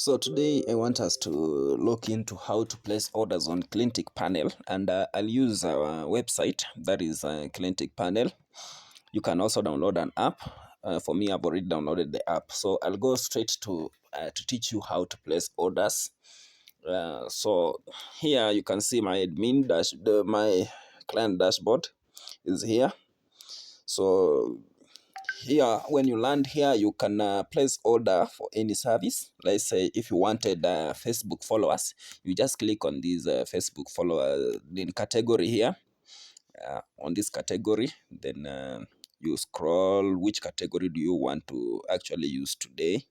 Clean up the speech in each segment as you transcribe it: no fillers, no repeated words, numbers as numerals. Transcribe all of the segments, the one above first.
So today I want us to look into how to place orders on CleantickPanel, and I'll use our website, that is CleantickPanel. You can also download an app. For me, I've already downloaded the app, so I'll go straight to teach you how to place orders. So here you can see my my client dashboard is here. So here, when you land here, you can place order for any service. Let's say if you wanted Facebook followers, you just click on this Facebook follower in category here, on this category. Then you scroll, which category do you want to actually use today.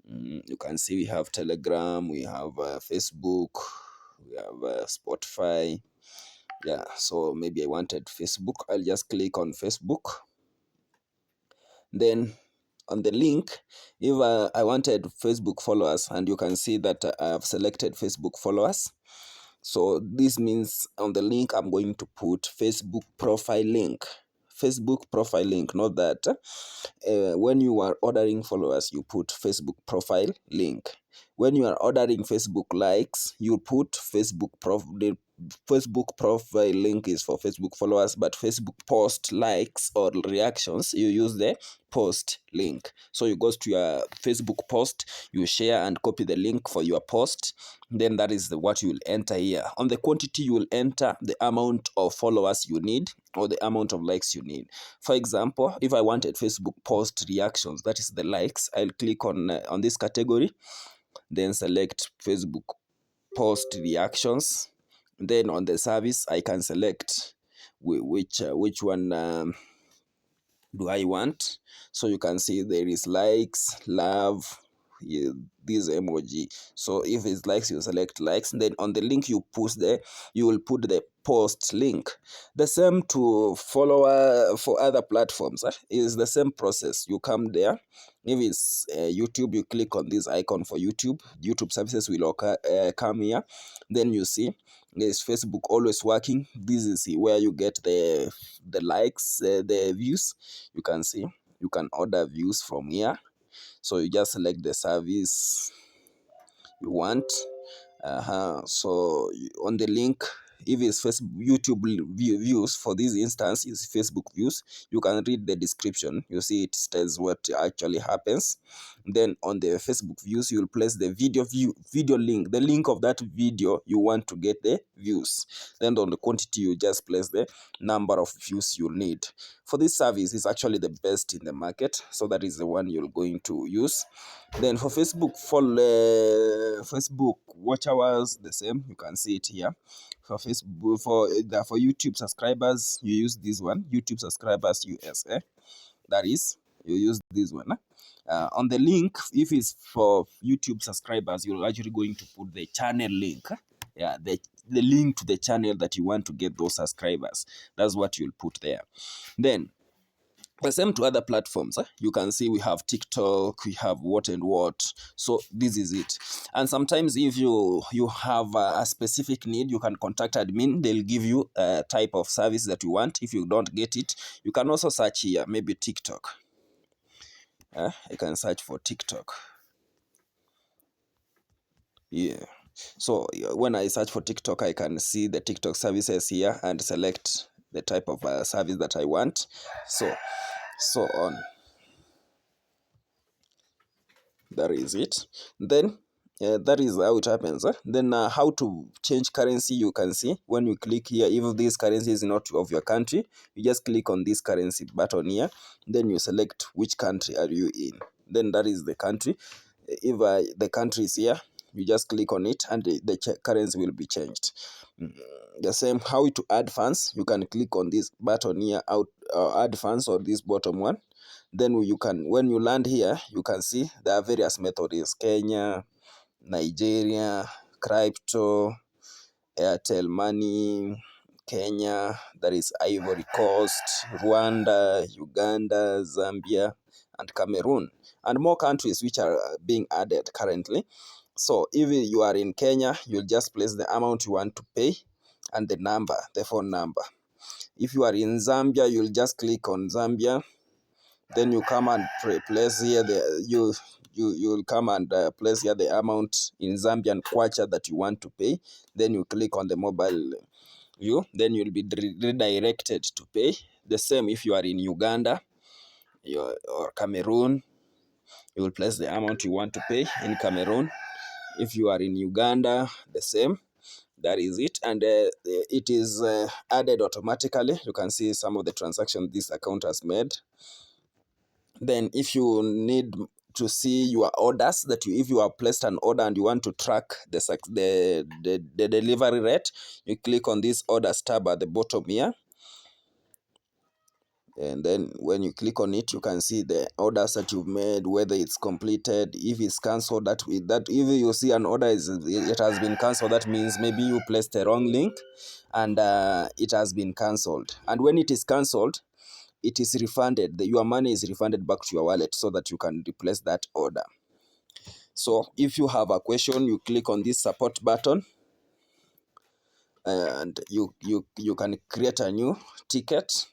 You can see we have Telegram, we have Facebook, we have Spotify. Yeah, so maybe I wanted Facebook. I'll just click on Facebook. Then on the link, if I wanted Facebook followers, and you can see that I have selected Facebook followers. So this means on the link I'm going to put Facebook profile link. Facebook profile link, not that when you are ordering followers, you put Facebook profile link. When you are ordering Facebook likes, you put the Facebook profile link is for Facebook followers, but Facebook post likes or reactions, you use the post link. So you go to your Facebook post, you share and copy the link for your post. Then that is what you will enter here. On the quantity, you will enter the amount of followers you need or the amount of likes you need. For example, if I wanted Facebook post reactions, that is the likes, I'll click on this category, then select Facebook post reactions. Then on the service, I can select which one do I want. So you can see there is likes, love, this emoji. So if it's likes, you select likes. Then on the link you push there, you will put the post link. The same to follower for other platforms. Is the same process. You come there. If it's YouTube, you click on this icon for YouTube. YouTube services will come here. Then you see is Facebook always working. This is where you get the likes, the views. You can see you can order views from here. So you just select the service you want. So on the link, if it's Facebook YouTube views, for this instance is Facebook views, you can read the description. You see it says what actually happens. Then on the Facebook views, you will place the video link, the link of that video you want to get the views. Then on the quantity, you just place the number of views you need. For this service, it's actually the best in the market, so that is the one you're going to use. Then for Facebook, Facebook watch hours, the same. You can see it here. For Facebook, for YouTube subscribers, you use this one. YouTube subscribers USA. That is, you use this one. On the link, if it's for YouTube subscribers, you're actually going to put the channel link. Yeah, the link to the channel that you want to get those subscribers. That's what you'll put there. Then the same to other platforms. You can see we have TikTok, we have what and what. So this is it. And sometimes if you have a specific need, you can contact admin. They'll give you a type of service that you want. If you don't get it, you can also search here, maybe TikTok. You can search for TikTok. Yeah. So when I search for TikTok, I can see the TikTok services here and select the type of service that I want. So on. That is it. Then that is how it happens. Then how to change currency, you can see when you click here. If this currency is not of your country, you just click on this currency button here. Then you select which country are you in. Then that is the country. If the country is here, you just click on it and the currency will be changed. The same, how to add funds, you can click on this button here, add funds, or this bottom one. Then you can, when you land here, you can see there are various methods: Kenya, Nigeria, crypto, Airtel Money, Kenya, that is Ivory Coast, Rwanda, Uganda, Zambia, and Cameroon, and more countries which are being added currently. So if you are in Kenya, you'll just place the amount you want to pay and the number, the phone number. If you are in Zambia, you'll just click on Zambia. Then you come and place here you will come and place here the amount in Zambian kwacha that you want to pay. Then you click on the mobile view, then you'll be redirected to pay. The same if you are in Uganda or Cameroon, you will place the amount you want to pay in Cameroon. If you are in Uganda, the same. That is it, and it is added automatically. You can see some of the transactions this account has made. Then if you need to see your orders, that if you have placed an order and you want to track the delivery rate, you click on this orders tab at the bottom here. And then when you click on it, you can see the orders that you've made, whether it's completed, if it's cancelled. That if you see an order it has been cancelled, that means maybe you placed a wrong link and it has been cancelled. And when it is cancelled, it is refunded. Your money is refunded back to your wallet so that you can replace that order. So if you have a question, you click on this support button and you can create a new ticket,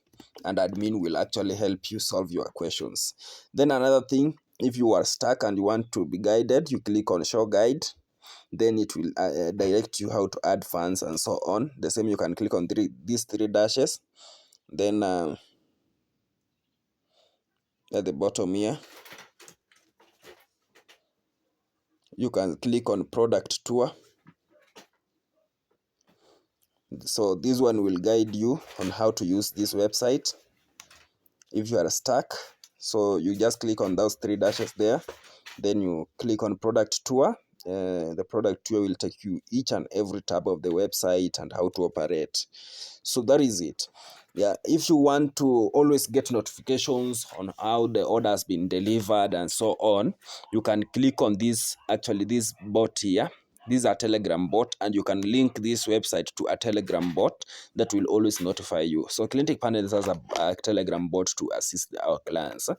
and admin will actually help you solve your questions. Then another thing, if you are stuck and you want to be guided, you click on show guide. Then it will direct you how to add funds and so on. The same, you can click on these three dashes. Then at the bottom here, you can click on product tour. So this one will guide you on how to use this website if you are stuck. So you just click on those three dashes there, then you click on product tour. The product tour will take you each and every tab of the website and how to operate. So that is it. Yeah, if you want to always get notifications on how the order has been delivered and so on, you can click on this bot here. This is a Telegram bot, and you can link this website to a Telegram bot that will always notify you. So CleantickPanel has a Telegram bot to assist our clients.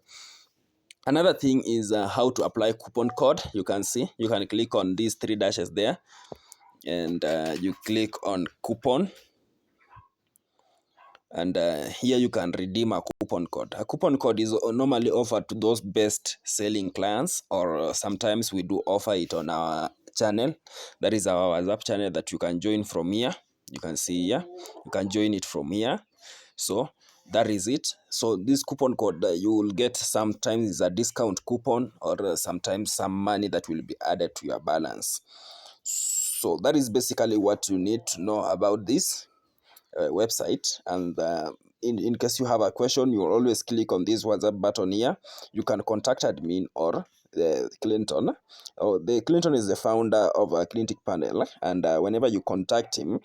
Another thing is how to apply coupon code. You can click on these three dashes there, and you click on coupon. And here you can redeem a coupon code. A coupon code is normally offered to those best selling clients, or sometimes we do offer it on our channel. That is our WhatsApp channel that you can join from here. You can see here, you can join it from here. So that is it. So this coupon code, you will get sometimes is a discount coupon, or sometimes some money that will be added to your balance. So that is basically what you need to know about this website. And in case you have a question, you will always click on this WhatsApp button here. You can contact admin or Clinton. The Clinton is the founder of CleantickPanel, and whenever you contact him,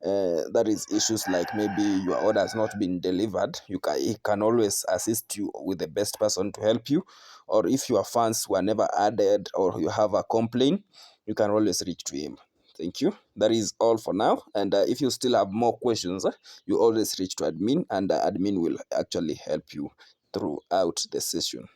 that is issues like maybe your order has not been delivered, he can always assist you with the best person to help you. Or if your funds were never added, or you have a complaint, you can always reach to him. Thank you. That is all for now. And if you still have more questions, you always reach to admin, and admin will actually help you throughout the session.